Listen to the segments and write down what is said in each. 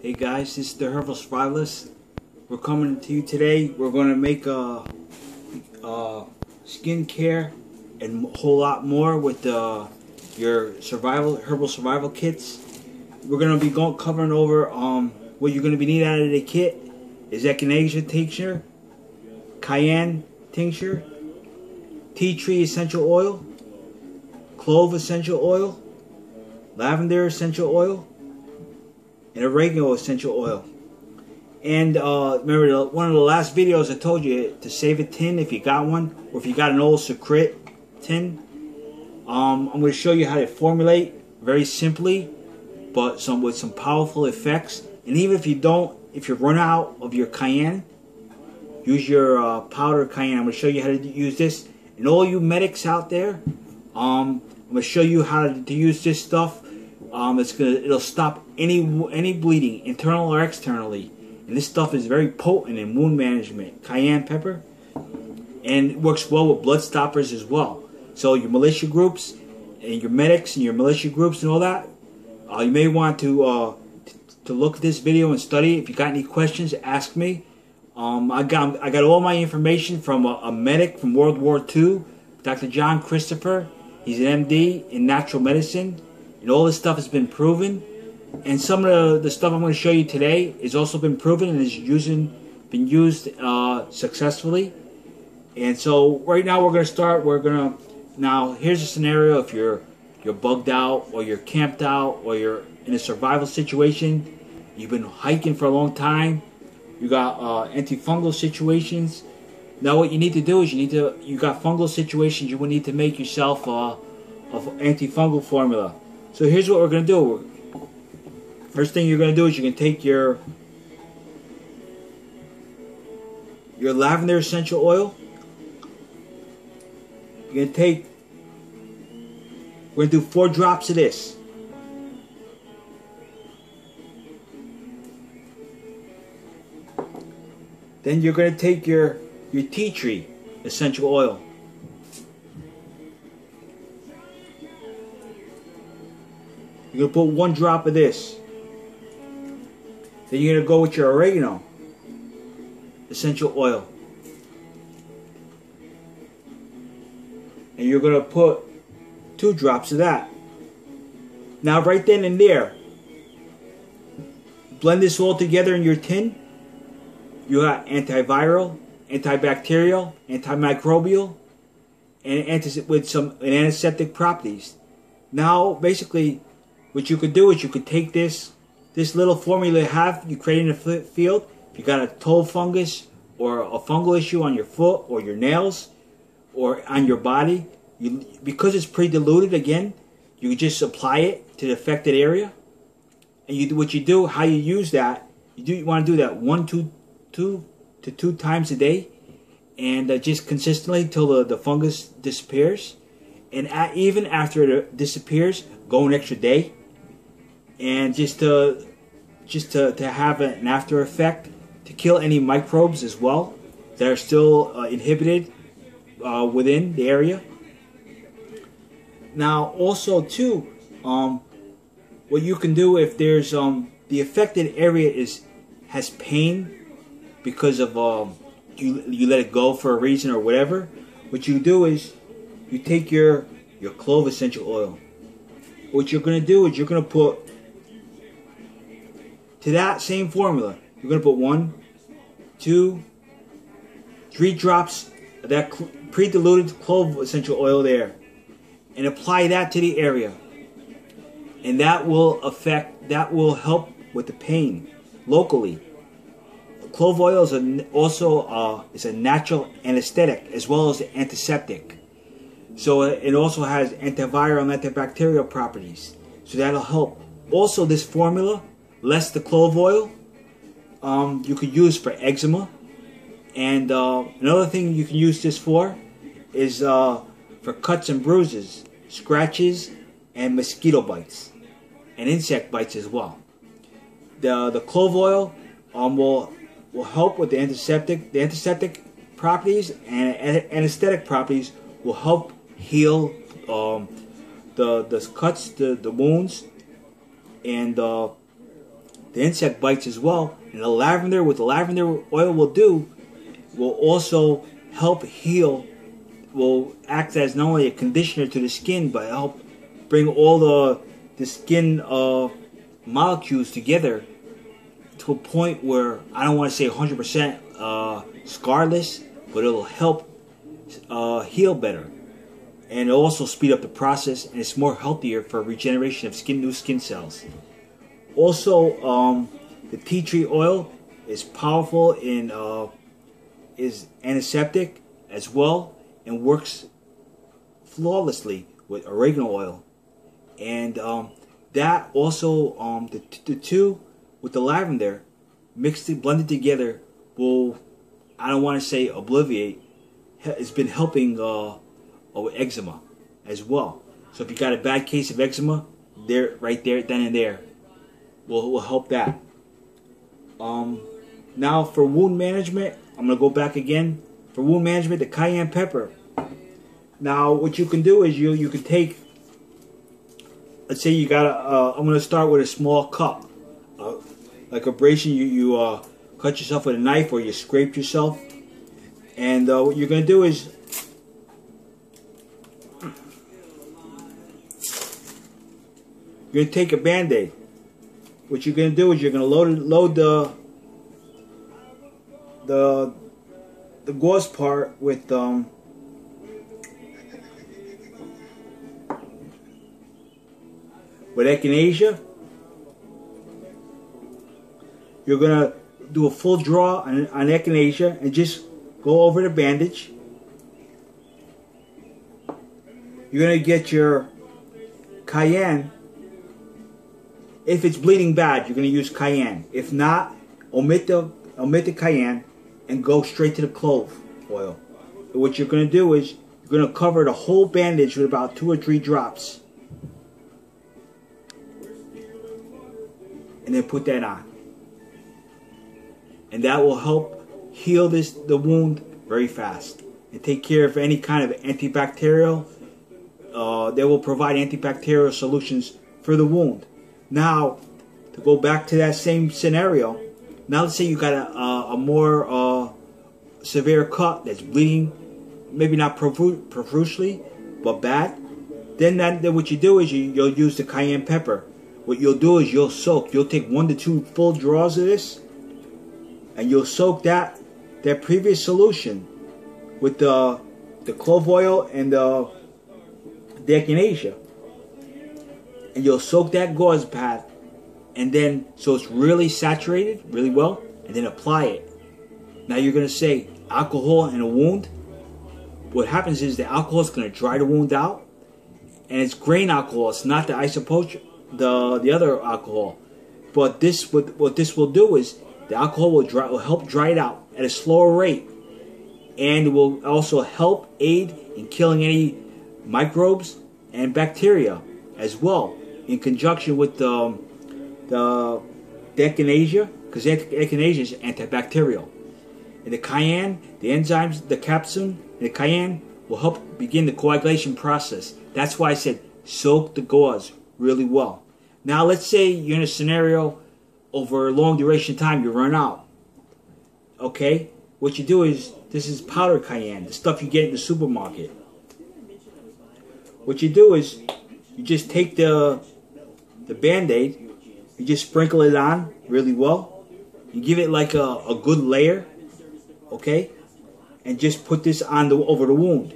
Hey guys, this is the Herbal Survivalist. We're coming to you today. We're going to make skincare and a whole lot more with your herbal survival kits. We're going to be covering over what you're going to be needing out of the kit is echinacea tincture, cayenne tincture, tea tree essential oil, clove essential oil, lavender essential oil, and oregano essential oil. And remember one of the last videos I told you to save a tin if you got one, or if you got an old secret tin. I'm going to show you how to formulate very simply, but with some powerful effects. And even if you run out of your cayenne, use your powdered cayenne. I'm going to show you how to use this. And all you medics out there, I'm going to show you how to use this stuff. It'll stop any bleeding, internal or externally. And this stuff is very potent in wound management. Cayenne pepper, and it works well with blood stoppers as well. So your militia groups and your medics and your militia groups and all that, you may want to look at this video and study. If you got any questions, ask me. I got all my information from a medic from World War II, Dr. John Christopher. He's an MD in natural medicine. And all this stuff has been proven. And some of the stuff I'm going to show you today has also been proven and is been used successfully. And so right now we're going to start. Now here's a scenario. If you're bugged out, or you're camped out, or you're in a survival situation, you've been hiking for a long time, you got antifungal situations. Now what you need to do is you got fungal situations, you will need to make yourself an antifungal formula. So here's what we're going to do. First thing you're going to do is you're going to take your lavender essential oil. We're going to do 4 drops of this. Then you're going to take your tea tree essential oil. You're going to put 1 drop of this. Then you're going to go with your oregano essential oil. And you're going to put 2 drops of that. Now right then and there, blend this all together in your tin. You got antiviral, antibacterial, antimicrobial, and with some antiseptic properties. Now basically what you could do is you could take this little formula you create in the field. If you got a toe fungus or a fungal issue on your foot or your nails or on your body, because it's pre-diluted, again, you can just apply it to the affected area. And how you use that, you want to do that 1 to 2 times a day, and just consistently until the fungus disappears. And even after it disappears, go an extra day. And just to have an after effect to kill any microbes as well that are still inhibited within the area. Now also too, what you can do if there's the affected area has pain because of you let it go for a reason or whatever, what you do is you take your clove essential oil. What you're going to do is you're going to put to that same formula, you're going to put 1, 2, 3 drops of that pre-diluted clove essential oil there, and apply that to the area, and that will help with the pain locally. Clove oil is also a natural anesthetic as well as antiseptic, so it also has antiviral and antibacterial properties, so that'll help. Also, this formula, less the clove oil, you could use for eczema. And another thing you can use this for is for cuts and bruises, scratches, and mosquito bites, and insect bites as well. The clove oil will help with the antiseptic. The antiseptic properties and anesthetic properties will help heal the cuts, the wounds, and the insect bites as well. And the lavender, what the lavender oil will do, will also help heal, will act as not only a conditioner to the skin, but help bring all the skin molecules together to a point where, I don't want to say 100% scarless, but it'll help heal better. And it'll also speed up the process, and it's more healthier for regeneration of new skin cells. Also, the tea tree oil is powerful in is antiseptic as well, and works flawlessly with oregano oil. And that also, the two with the lavender mixed it, blended together, will, I don't want to say obviate, it's been helping with eczema as well. So if you got a bad case of eczema, there, right there, then and there, will help that. Now for wound management, I'm gonna go back again. For wound management, the cayenne pepper. Now what you can do is you can take, let's say you got a, I'm gonna start with a small cup, like abrasion. You cut yourself with a knife, or you scraped yourself, and what you're gonna do is you're gonna take a Band-Aid. What you're gonna do is you're gonna load the gauze part with echinacea. You're gonna do a full draw on echinacea and just go over the bandage. You're gonna get your cayenne. If it's bleeding bad, you're gonna use cayenne. If not, omit the cayenne and go straight to the clove oil. And what you're gonna do is you're gonna cover the whole bandage with about 2 or 3 drops, and then put that on. And that will help heal the wound very fast and take care of any kind of antibacterial. They will provide antibacterial solutions for the wound. Now, to go back to that same scenario, now let's say you got a more severe cut that's bleeding, maybe not profusely, but bad. Then what you do is you'll use the cayenne pepper. What you'll do is you'll take 1 to 2 full draws of this, and you'll soak that previous solution with the clove oil and the echinacea, and you'll soak that gauze pad, and then so it's really saturated really well, and then apply it. Now you're gonna say alcohol in a wound. What happens is the alcohol is gonna dry the wound out, and it's grain alcohol. It's not the isopropyl, the other alcohol. But what this will do is the alcohol will help dry it out at a slower rate, and will also help aid in killing any microbes and bacteria as well, in conjunction with the echinacea, because echinacea is antibacterial. And the cayenne, the enzymes, the capsaicin, and the cayenne will help begin the coagulation process. That's why I said soak the gauze really well. Now let's say you're in a scenario over a long duration of time, you run out. Okay? What you do is, this is powdered cayenne, the stuff you get in the supermarket. What you do is, you just take the Band-Aid, you just sprinkle it on really well. You give it like a good layer, okay? And just put this on over the wound,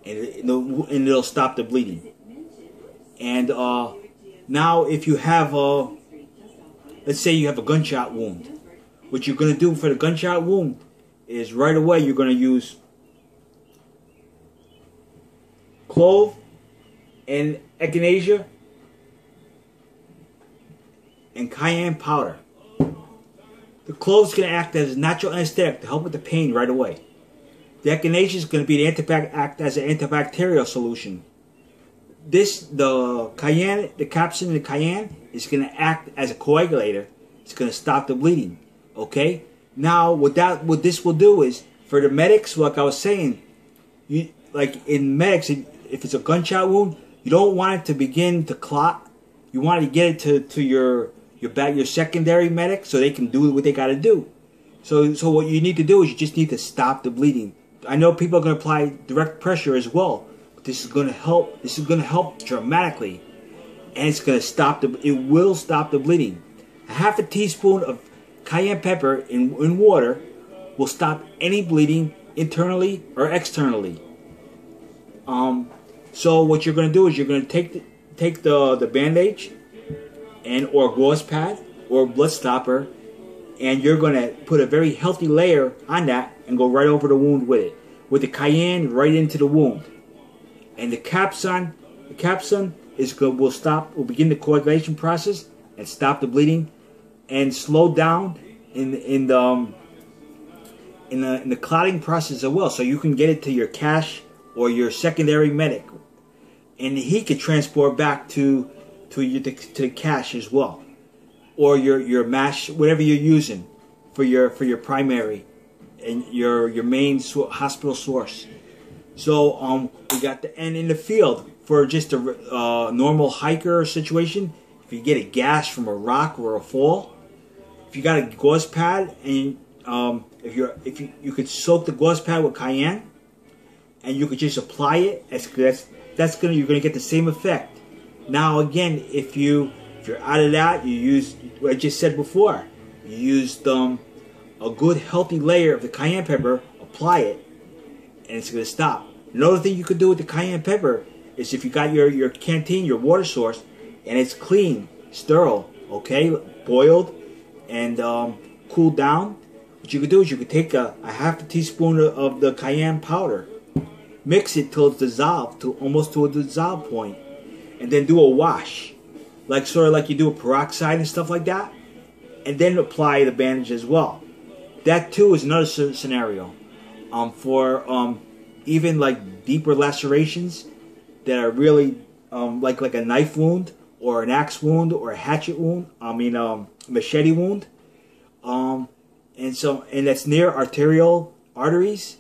and it'll stop the bleeding. And now if you have let's say you have a gunshot wound, what you're going to do for the gunshot wound is right away you're going to use clove and echinacea and cayenne powder. The clove is going to act as a natural anesthetic to help with the pain right away. The echinacea is going to be act as an antibacterial solution. The cayenne, the capsaicin and the cayenne is going to act as a coagulator. It's going to stop the bleeding. Okay. Now, what this will do is, for the medics, like I was saying, like in medics, if it's a gunshot wound, you don't want it to begin to clot. You want to get it to your your secondary medic so they can do what they got to do. So what you need to do is you just need to stop the bleeding. I know people are going to apply direct pressure as well, but this is going to help. This is going to help dramatically, and it's going to stop it will stop the bleeding. A half a teaspoon of cayenne pepper in water will stop any bleeding internally or externally. So what you're going to do is you're going to take the bandage or gauze pad or blood stopper, and you're going to put a very healthy layer on that and go right over the wound with it, with the cayenne right into the wound. And the capsaicin will begin the coagulation process and stop the bleeding and slow down in the clotting process as well, so you can get it to your cache or your secondary medic, and he could transport back to the cache as well, or your mash, whatever you're using for your primary and your main hospital source. So we got and in the field for just a normal hiker situation, if you get a gash from a rock or a fall, if you got a gauze pad and if you could soak the gauze pad with cayenne and you could just apply it, you're gonna get the same effect. Now again, if you're out of that, you use what I just said before. You used a good healthy layer of the cayenne pepper, apply it, and it's gonna stop. Another thing you could do with the cayenne pepper is if you got your canteen, your water source, and it's clean, sterile, okay, boiled and cooled down, what you could do is you could take a half a teaspoon of the cayenne powder, mix it till it's dissolved, almost to a dissolved point, and then do a wash, sort of like you do a peroxide and stuff like that, and then apply the bandage as well. That too is another scenario for even like deeper lacerations that are really like a knife wound or an axe wound or a hatchet wound. Machete wound. And that's near arterial arteries.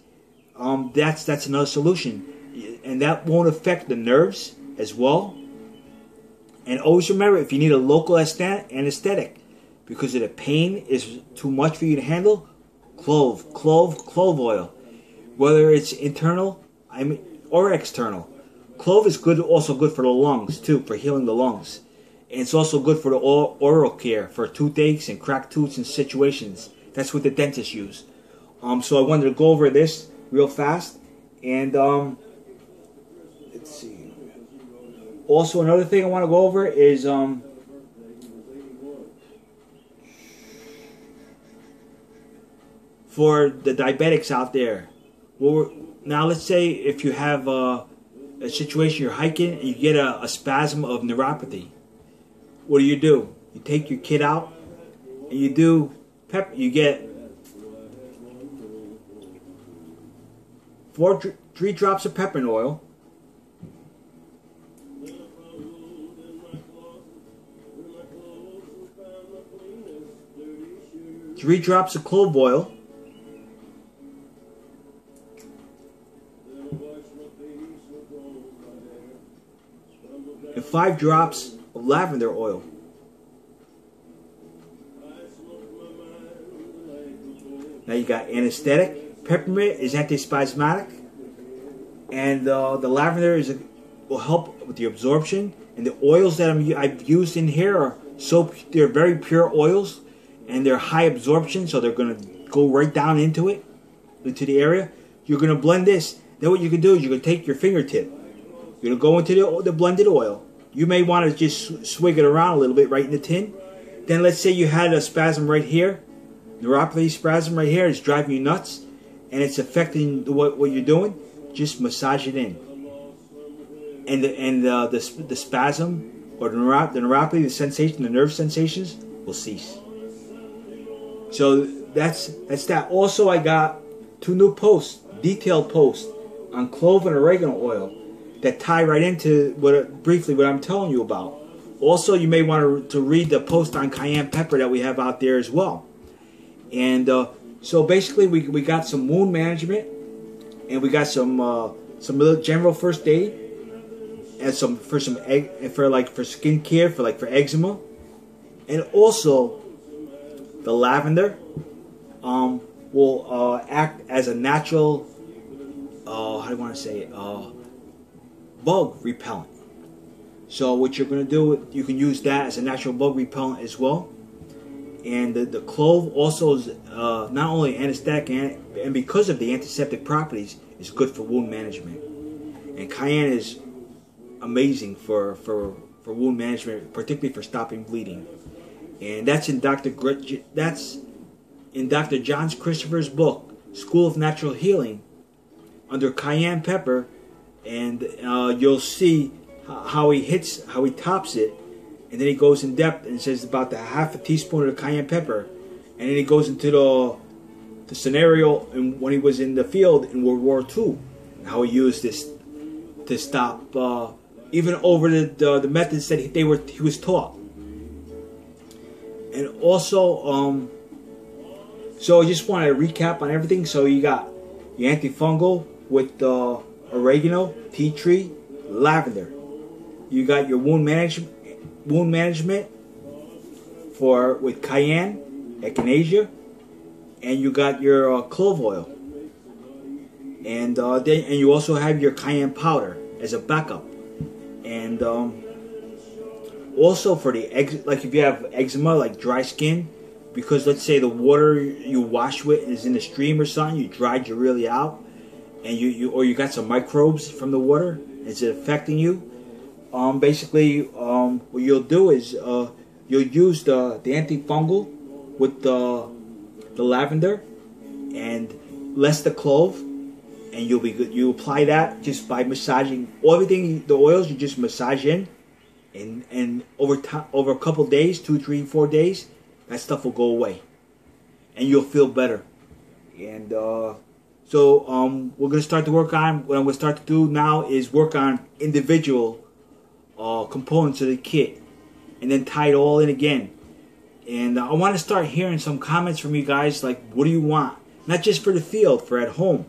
That's another solution, and that won't affect the nerves as well. And always remember, if you need a local anesthetic because of the pain is too much for you to handle, clove oil, whether it's internal or external. Clove is also good for the lungs too, for healing the lungs. And it's also good for the oral care, for toothaches and cracked tooths and situations. That's what the dentists use. So I wanted to go over this real fast. And let's see. Also, another thing I want to go over is for the diabetics out there. Well, now let's say if you have a situation, you're hiking and you get a spasm of neuropathy. What do? You take your kid out and you get 3 drops of peppermint oil, 3 drops of clove oil, and 5 drops of lavender oil. Now you got anesthetic. Peppermint is antispasmodic, and the lavender will help with the absorption. And the oils that I've used in here they're very pure oils, and they're high absorption, so they're going to go right down into the area. You're going to blend this. Then what you can do is you're going to take your fingertip. You're going to go into the blended oil. You may want to just swig it around a little bit right in the tin. Then let's say you had a spasm right here. Neuropathy spasm right here is driving you nuts, and it's affecting what you're doing. Just massage it in, and the spasm or the neuropathy, the sensation, the nerve sensations will cease. So that's that. Also, I got 2 new posts, detailed posts on clove and oregano oil that tie right into briefly what I'm telling you about. Also, you may want to read the post on cayenne pepper that we have out there as well. And so basically, we got some wound management, and we got some little general first aid, and for skin care for eczema, And also, the lavender will act as a natural, how do you want to say it, bug repellent. So what you're going to do, you can use that as a natural bug repellent as well. And the clove also is not only anesthetic, and because of the antiseptic properties, is good for wound management. And Cayenne is amazing for wound management, particularly for stopping bleeding. And that's in Dr. John Christopher's book, School of Natural Healing, under cayenne pepper, and you'll see how he tops it, and then he goes in depth and says about the half a teaspoon of the cayenne pepper, and then he goes into the scenario when he was in the field in World War II, and how he used this to stop even over the methods that he was taught. And also, so I just want to recap on everything. So you got your antifungal with oregano, tea tree, lavender. You got your wound management with cayenne, echinacea, and you got your clove oil. And you also have your cayenne powder as a backup. And also for like if you have eczema, like dry skin, because let's say the water you wash with is in a stream or something, you dried you really out, and you got some microbes from the water, is it affecting you? Basically, what you'll do is you'll use the antifungal with the lavender and less the clove, and you'll be good. You apply that just by massaging everything. The oils you just massage in, and over a couple days, 2, 3, 4 days, that stuff will go away, and you'll feel better. And so we're gonna start to work on. What I'm gonna start to do now is work on individual components of the kit, and then tie it all in again. And I want to start hearing some comments from you guys, like, what do you want? Not just for the field, for at home.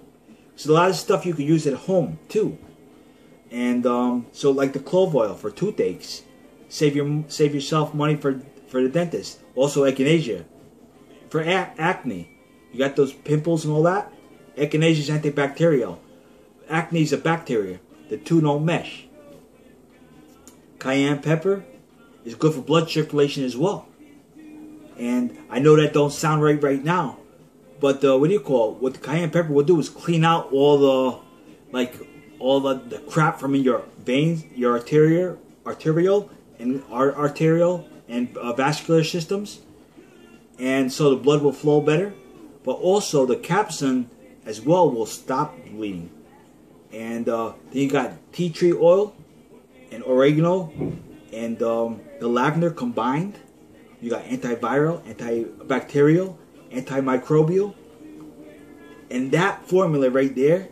So a lot of stuff you can use at home too. And so like the clove oil for toothaches, save yourself money for the dentist. Also echinacea for acne. You got those pimples and all that. Echinacea is antibacterial. Acne is a bacteria. The two don't mesh. Cayenne pepper is good for blood circulation as well. And I know that don't sound right now, but what the cayenne pepper will do is clean out all the crap from your veins, your arterial and vascular systems, and so the blood will flow better. But also the capsaicin as well will stop bleeding. And then you got tea tree oil and oregano and the lavender combined. You got antiviral, antibacterial, antimicrobial, and that formula right there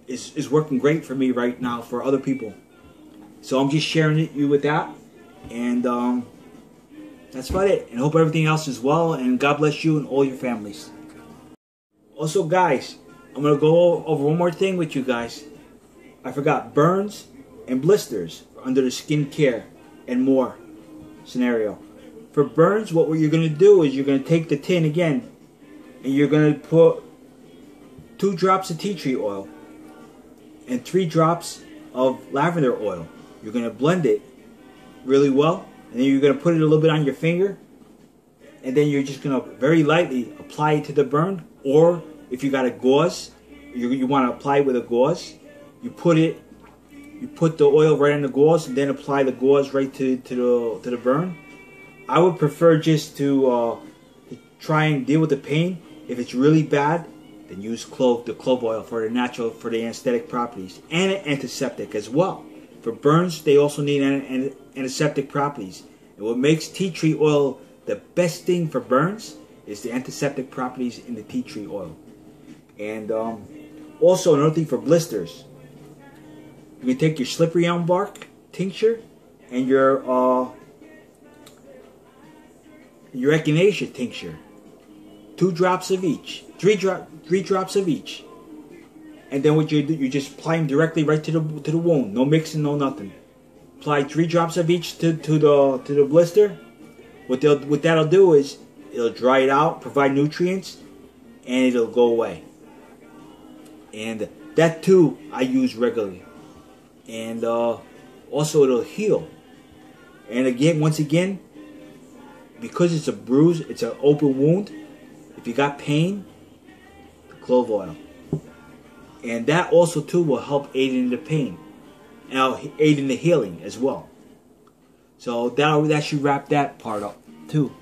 is working great for me right now for other people. So I'm just sharing you with that, and that's about it. And hope everything else is well, and God bless you and all your families. Also, guys, I'm gonna go over one more thing with you guys. I forgot burns and blisters under the skin care and more scenario. For burns, what you're going to do is you're going to take the tin again, and you're going to put 2 drops of tea tree oil and 3 drops of lavender oil. You're going to blend it really well, and then you're going to put it a little bit on your finger, and then you're just going to very lightly apply it to the burn. Or if you got a gauze, you want to apply it with a gauze. You put the oil right on the gauze, and then apply the gauze right to the burn. I would prefer just to try and deal with the pain. If it's really bad, then use the clove oil for the anesthetic properties and antiseptic as well. For burns, they also need antiseptic properties. And what makes tea tree oil the best thing for burns is the antiseptic properties in the tea tree oil. And also another thing for blisters. You can take your slippery elm bark tincture and your echinacea tincture, 2 drops of each, 3 drops of each, and then what you do, you just apply them directly right to the wound, no mixing, no nothing. Apply 3 drops of each to the blister, what that'll do is it'll dry it out, provide nutrients, and it'll go away. And that too I use regularly. And also it'll heal. And again, once again, because it's a bruise, it's an open wound. If you got pain, clove oil. And that also too will help aid in the pain. And aid in the healing as well. So that should wrap that part up too.